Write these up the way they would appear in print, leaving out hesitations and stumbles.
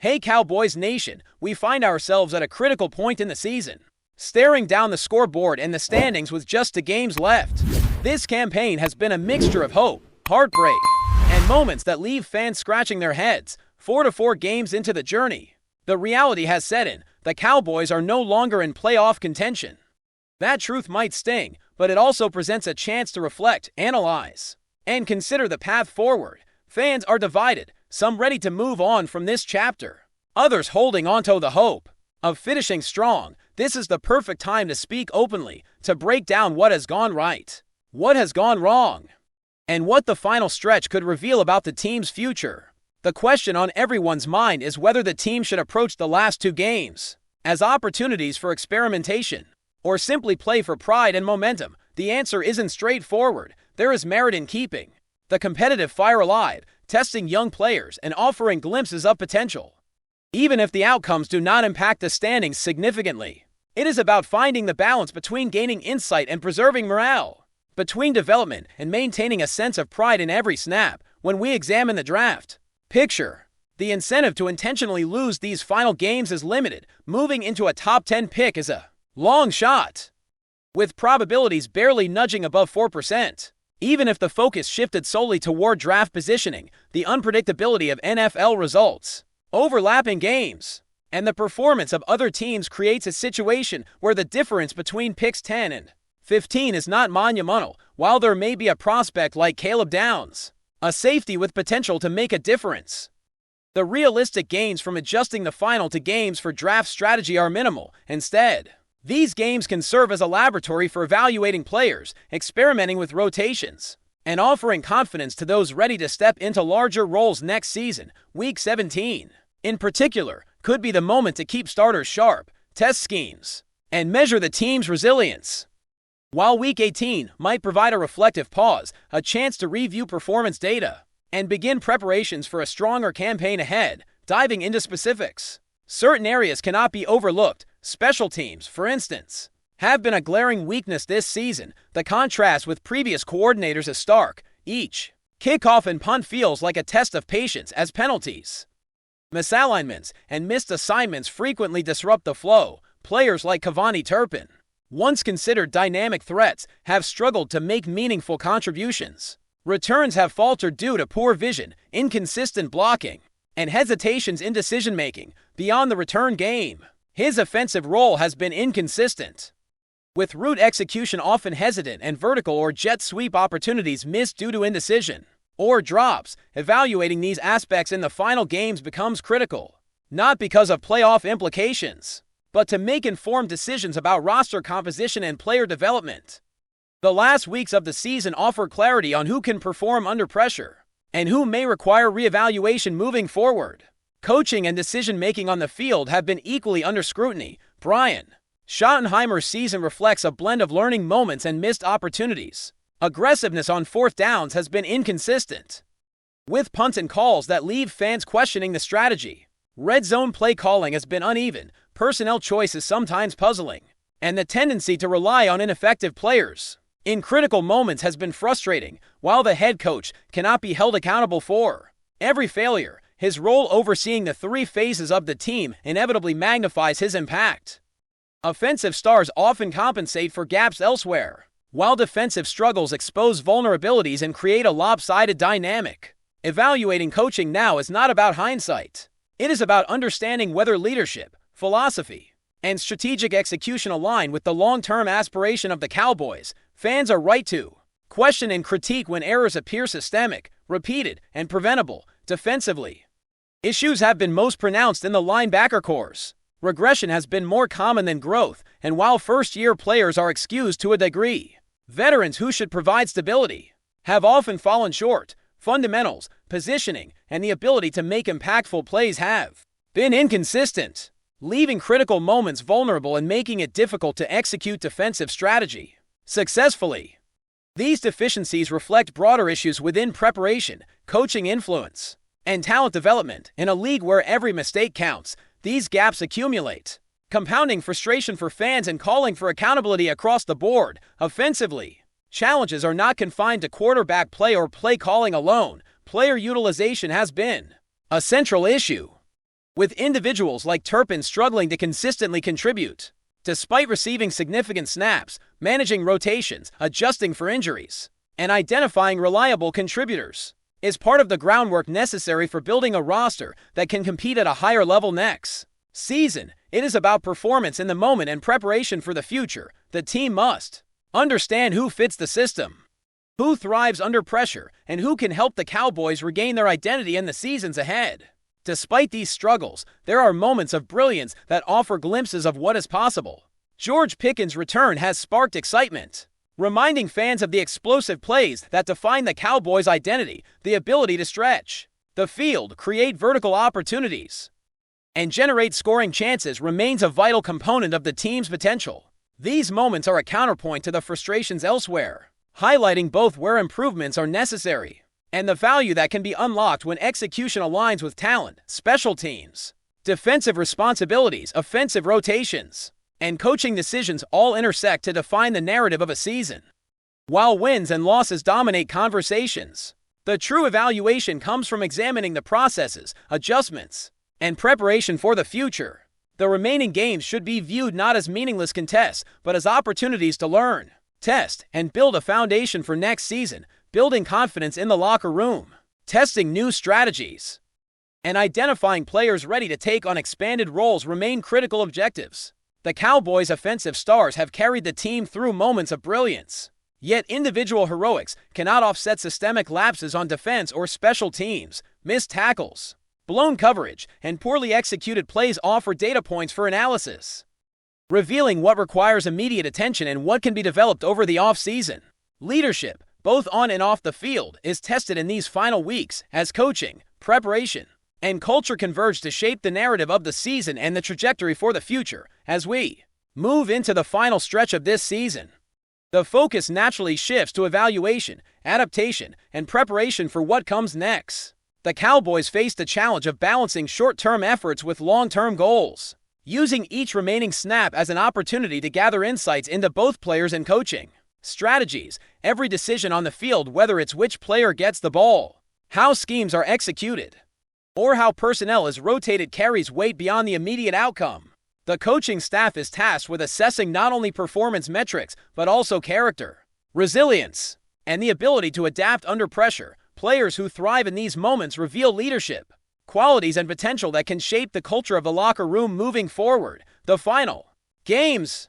Hey Cowboys Nation, we find ourselves at a critical point in the season, staring down the scoreboard and the standings with just 2 games left. This campaign has been a mixture of hope, heartbreak, and moments that leave fans scratching their heads. 4 games into the journey, the reality has set in. The Cowboys are no longer in playoff contention. That truth might sting, but it also presents a chance to reflect, analyze, and consider the path forward. Fans are divided, some ready to move on from this chapter, others holding onto the hope of finishing strong. This is the perfect time to speak openly, to break down what has gone right, what has gone wrong, and what the final stretch could reveal about the team's future. The question on everyone's mind is whether the team should approach the last 2 games as opportunities for experimentation, or simply play for pride and momentum. The answer isn't straightforward. There is merit in keeping the competitive fire alive, testing young players, and offering glimpses of potential, even if the outcomes do not impact the standings significantly. It is about finding the balance between gaining insight and preserving morale, between development and maintaining a sense of pride in every snap. When we examine the draft picture, the incentive to intentionally lose these final games is limited. Moving into a top 10 pick is a long shot, with probabilities barely nudging above 4%. Even if the focus shifted solely toward draft positioning, the unpredictability of NFL results, overlapping games, and the performance of other teams creates a situation where the difference between picks 10 and 15 is not monumental. While there may be a prospect like Caleb Downs, a safety with potential to make a difference, the realistic gains from adjusting the final 2 games for draft strategy are minimal. Instead, these games can serve as a laboratory for evaluating players, experimenting with rotations, and offering confidence to those ready to step into larger roles next season. Week 17, in particular, could be the moment to keep starters sharp, test schemes, and measure the team's resilience. While Week 18 might provide a reflective pause, a chance to review performance data, and begin preparations for a stronger campaign ahead. Diving into specifics, certain areas cannot be overlooked. Special teams, for instance, have been a glaring weakness this season. The contrast with previous coordinators is stark. Each kickoff and punt feels like a test of patience, as penalties, misalignments, and missed assignments frequently disrupt the flow. Players like Cavani Turpin, once considered dynamic threats, have struggled to make meaningful contributions. Returns have faltered due to poor vision, inconsistent blocking, and hesitations in decision-making. Beyond the return game, his offensive role has been inconsistent, with route execution often hesitant and vertical or jet sweep opportunities missed due to indecision or drops. Evaluating these aspects in the final games becomes critical, not because of playoff implications, but to make informed decisions about roster composition and player development. The last weeks of the season offer clarity on who can perform under pressure and who may require reevaluation moving forward. Coaching and decision-making on the field have been equally under scrutiny. Brian Schottenheimer's season reflects a blend of learning moments and missed opportunities. Aggressiveness on 4th downs has been inconsistent, with punts and calls that leave fans questioning the strategy. Red zone play calling has been uneven, personnel choice is sometimes puzzling, and the tendency to rely on ineffective players in critical moments has been frustrating. While the head coach cannot be held accountable for every failure, his role overseeing the 3 phases of the team inevitably magnifies his impact. Offensive stars often compensate for gaps elsewhere, while defensive struggles expose vulnerabilities and create a lopsided dynamic. Evaluating coaching now is not about hindsight. It is about understanding whether leadership, philosophy, and strategic execution align with the long-term aspiration of the Cowboys. Fans are right to question and critique when errors appear systemic, repeated, and preventable. Defensively, issues have been most pronounced in the linebacker corps. Regression has been more common than growth, and while first-year players are excused to a degree, veterans who should provide stability have often fallen short. Fundamentals, positioning, and the ability to make impactful plays have been inconsistent, leaving critical moments vulnerable and making it difficult to execute defensive strategy successfully. These deficiencies reflect broader issues within preparation, coaching influence, and talent development. In a league where every mistake counts, these gaps accumulate, compounding frustration for fans and calling for accountability across the board. Offensively, challenges are not confined to quarterback play or play calling alone. Player utilization has been a central issue. with individuals like Turpin struggling to consistently contribute. Despite receiving significant snaps, managing rotations, adjusting for injuries, and identifying reliable contributors is part of the groundwork necessary for building a roster that can compete at a higher level next season. It is about performance in the moment and preparation for the future. The team must understand who fits the system, who thrives under pressure, and who can help the Cowboys regain their identity in the seasons ahead. Despite these struggles, there are moments of brilliance that offer glimpses of what is possible. George Pickens' return has sparked excitement, reminding fans of the explosive plays that define the Cowboys' identity, the ability to stretch the field, create vertical opportunities, and generate scoring chances remains a vital component of the team's potential. These moments are a counterpoint to the frustrations elsewhere, highlighting both where improvements are necessary and the value that can be unlocked when execution aligns with talent. Special teams, defensive responsibilities, offensive rotations, and coaching decisions all intersect to define the narrative of a season. While wins and losses dominate conversations, the true evaluation comes from examining the processes, adjustments, and preparation for the future. The remaining games should be viewed not as meaningless contests, but as opportunities to learn, test, and build a foundation for next season. Building confidence in the locker room, testing new strategies, and identifying players ready to take on expanded roles remain critical objectives. The Cowboys' offensive stars have carried the team through moments of brilliance, yet individual heroics cannot offset systemic lapses on defense or special teams. Missed tackles, blown coverage, and poorly executed plays offer data points for analysis, revealing what requires immediate attention and what can be developed over the offseason. Leadership, both on and off the field, is tested in these final weeks as coaching, preparation, and culture converge to shape the narrative of the season and the trajectory for the future. As we move into the final stretch of this season, the focus naturally shifts to evaluation, adaptation, and preparation for what comes next. The Cowboys face the challenge of balancing short-term efforts with long-term goals, using each remaining snap as an opportunity to gather insights into both players and coaching strategies. Every decision on the field, whether it's which player gets the ball, how schemes are executed, or how personnel is rotated, carries weight beyond the immediate outcome. The coaching staff is tasked with assessing not only performance metrics, but also character, resilience, and the ability to adapt under pressure. Players who thrive in these moments reveal leadership, qualities, and potential that can shape the culture of the locker room moving forward. The final games,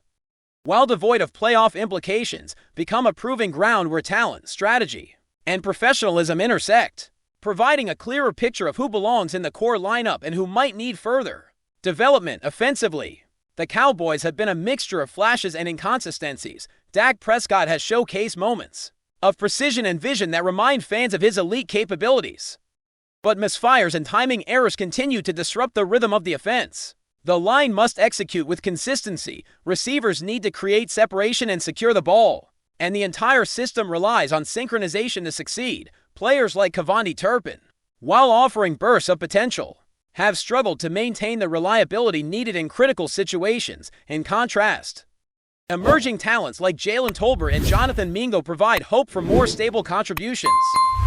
while devoid of playoff implications, become a proving ground where talent, strategy, and professionalism intersect, providing a clearer picture of who belongs in the core lineup and who might need further development. Offensively, the Cowboys have been a mixture of flashes and inconsistencies. Dak Prescott has showcased moments of precision and vision that remind fans of his elite capabilities, but misfires and timing errors continue to disrupt the rhythm of the offense. The line must execute with consistency, receivers need to create separation and secure the ball, and the entire system relies on synchronization to succeed. Players like Turpin, while offering bursts of potential, have struggled to maintain the reliability needed in critical situations. In contrast, emerging talents like Jalen Tolbert and Jonathan Mingo provide hope for more stable contributions,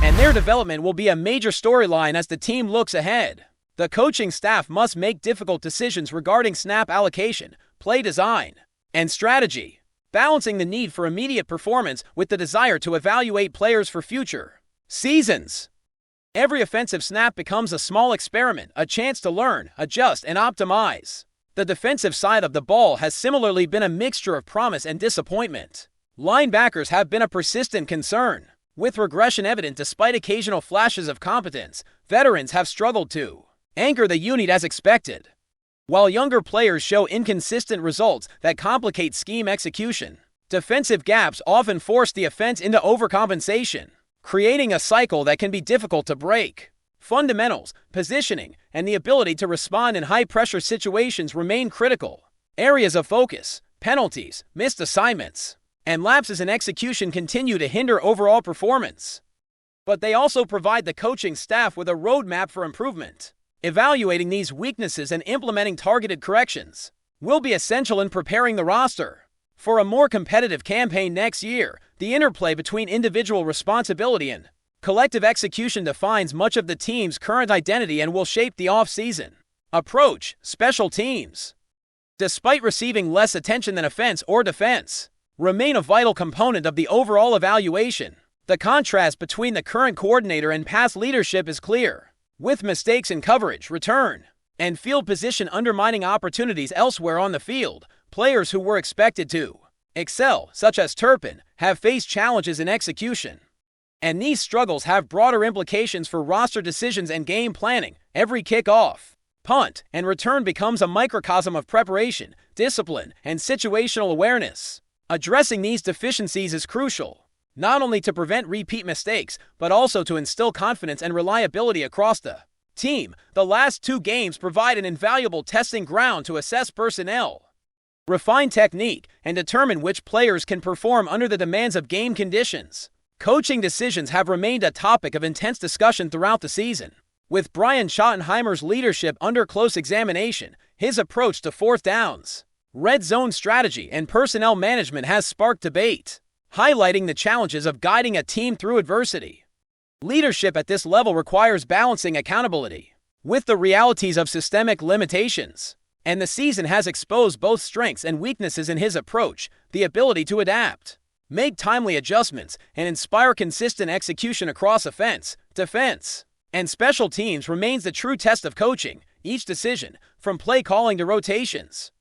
and their development will be a major storyline as the team looks ahead. The coaching staff must make difficult decisions regarding snap allocation, play design, and strategy, balancing the need for immediate performance with the desire to evaluate players for future seasons. Every offensive snap becomes a small experiment, a chance to learn, adjust, and optimize. The defensive side of the ball has similarly been a mixture of promise and disappointment. Linebackers have been a persistent concern, with regression evident despite occasional flashes of competence. Veterans have struggled to anchor the unit as expected, while younger players show inconsistent results that complicate scheme execution. Defensive gaps often force the offense into overcompensation, creating a cycle that can be difficult to break. Fundamentals, positioning, and the ability to respond in high-pressure situations remain critical. Areas of focus, penalties, missed assignments, and lapses in execution continue to hinder overall performance. But they also provide the coaching staff with a roadmap for improvement. Evaluating these weaknesses and implementing targeted corrections will be essential in preparing the roster for a more competitive campaign next year. The interplay between individual responsibility and collective execution defines much of the team's current identity and will shape the offseason. Approach, special teams. Despite receiving less attention than offense or defense, remain a vital component of the overall evaluation. The contrast between the current coordinator and past leadership is clear, with mistakes in coverage, return, and field position undermining opportunities elsewhere on the field. Players who were expected to excel, such as Turpin, have faced challenges in execution. And these struggles have broader implications for roster decisions and game planning. Every kickoff, punt, and return becomes a microcosm of preparation, discipline, and situational awareness. Addressing these deficiencies is crucial, not only to prevent repeat mistakes, but also to instill confidence and reliability across the team. The last 2 games provide an invaluable testing ground to assess personnel, refine technique, and determine which players can perform under the demands of game conditions. Coaching decisions have remained a topic of intense discussion throughout the season. With Brian Schottenheimer's leadership under close examination, his approach to fourth downs, red zone strategy, and personnel management has sparked debate, highlighting the challenges of guiding a team through adversity. Leadership at this level requires balancing accountability with the realities of systemic limitations, and the season has exposed both strengths and weaknesses in his approach. The ability to adapt, make timely adjustments, and inspire consistent execution across offense, defense, and special teams remains the true test of coaching. Each decision, from play calling to rotations,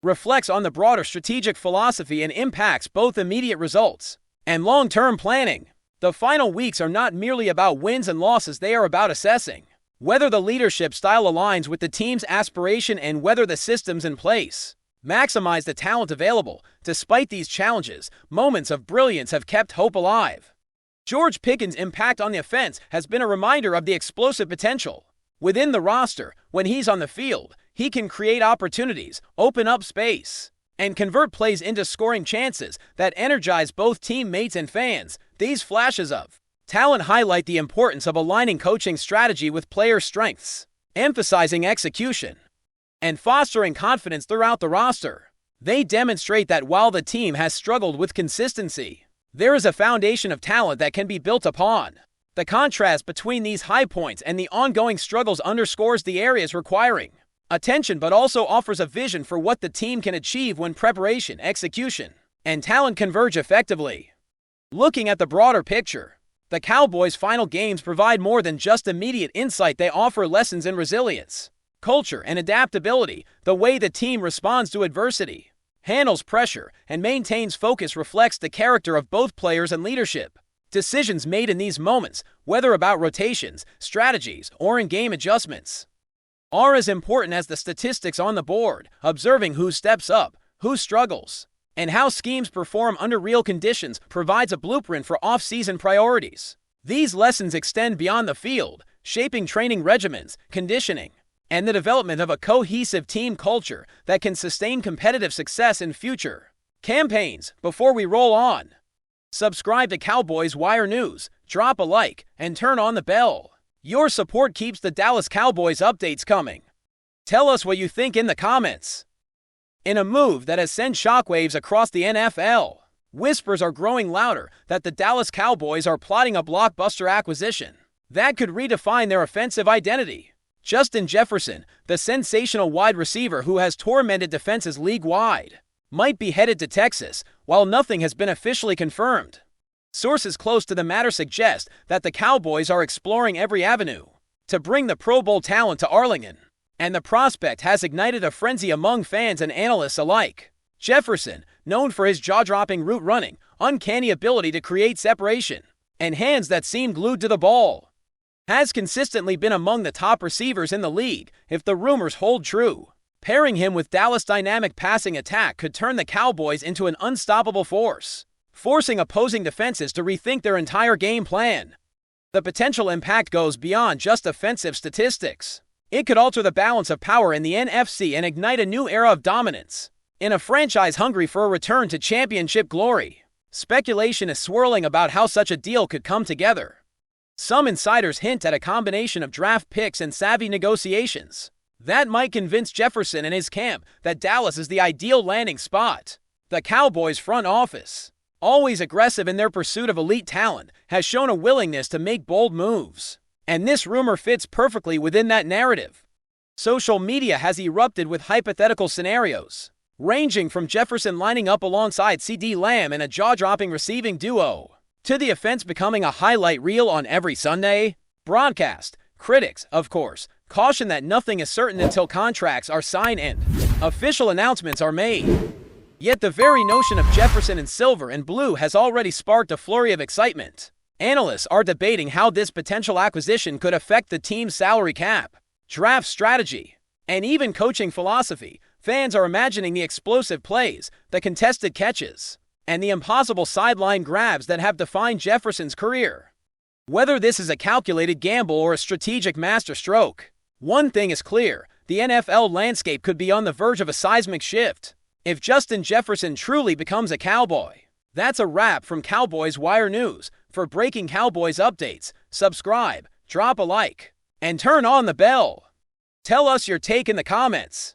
reflects on the broader strategic philosophy and impacts both immediate results and long-term planning. The final weeks are not merely about wins and losses, they are about assessing whether the leadership style aligns with the team's aspiration and whether the systems in place maximize the talent available. Despite these challenges, moments of brilliance have kept hope alive. George Pickens' impact on the offense has been a reminder of the explosive potential within the roster. When he's on the field, he can create opportunities, open up space, and convert plays into scoring chances that energize both teammates and fans. These flashes of talent highlight the importance of aligning coaching strategy with player strengths, emphasizing execution, and fostering confidence throughout the roster. They demonstrate that while the team has struggled with consistency, there is a foundation of talent that can be built upon. The contrast between these high points and the ongoing struggles underscores the areas requiring attention, but also offers a vision for what the team can achieve when preparation, execution, and talent converge effectively. Looking at the broader picture, the Cowboys' final games provide more than just immediate insight. They offer lessons in resilience, culture, and adaptability. The way the team responds to adversity, handles pressure, and maintains focus reflects the character of both players and leadership. Decisions made in these moments, whether about rotations, strategies, or in-game adjustments, are as important as the statistics on the board. Observing who steps up, who struggles, and how schemes perform under real conditions provides a blueprint for off-season priorities. These lessons extend beyond the field, shaping training regimens, conditioning, and the development of a cohesive team culture that can sustain competitive success in future campaigns. Before we roll on, subscribe to Cowboys Wire News, drop a like, and turn on the bell. Your support keeps the Dallas Cowboys updates coming. Tell us what you think in the comments. In a move that has sent shockwaves across the NFL, whispers are growing louder that the Dallas Cowboys are plotting a blockbuster acquisition that could redefine their offensive identity. Justin Jefferson, the sensational wide receiver who has tormented defenses league-wide, might be headed to Texas, while nothing has been officially confirmed. Sources close to the matter suggest that the Cowboys are exploring every avenue to bring the Pro Bowl talent to Arlington, and the prospect has ignited a frenzy among fans and analysts alike. Jefferson, known for his jaw-dropping route running, uncanny ability to create separation, and hands that seem glued to the ball, has consistently been among the top receivers in the league. If the rumors hold true, pairing him with Dallas' dynamic passing attack could turn the Cowboys into an unstoppable force, forcing opposing defenses to rethink their entire game plan. The potential impact goes beyond just offensive statistics. It could alter the balance of power in the NFC and ignite a new era of dominance in a franchise hungry for a return to championship glory. Speculation is swirling about how such a deal could come together. Some insiders hint at a combination of draft picks and savvy negotiations that might convince Jefferson and his camp that Dallas is the ideal landing spot. The Cowboys' front office, always aggressive in their pursuit of elite talent, has shown a willingness to make bold moves, and this rumor fits perfectly within that narrative. Social media has erupted with hypothetical scenarios, ranging from Jefferson lining up alongside CeeDee Lamb in a jaw-dropping receiving duo, to the offense becoming a highlight reel on every Sunday broadcast. Critics, of course, caution that nothing is certain until contracts are signed and official announcements are made. Yet the very notion of Jefferson in silver and blue has already sparked a flurry of excitement. Analysts are debating how this potential acquisition could affect the team's salary cap, draft strategy, and even coaching philosophy. Fans are imagining the explosive plays, the contested catches, and the impossible sideline grabs that have defined Jefferson's career. Whether this is a calculated gamble or a strategic masterstroke, one thing is clear: the NFL landscape could be on the verge of a seismic shift. If Justin Jefferson truly becomes a Cowboy, that's a wrap from Cowboys Wire News. For breaking Cowboys updates, subscribe, drop a like, and turn on the bell. Tell us your take in the comments.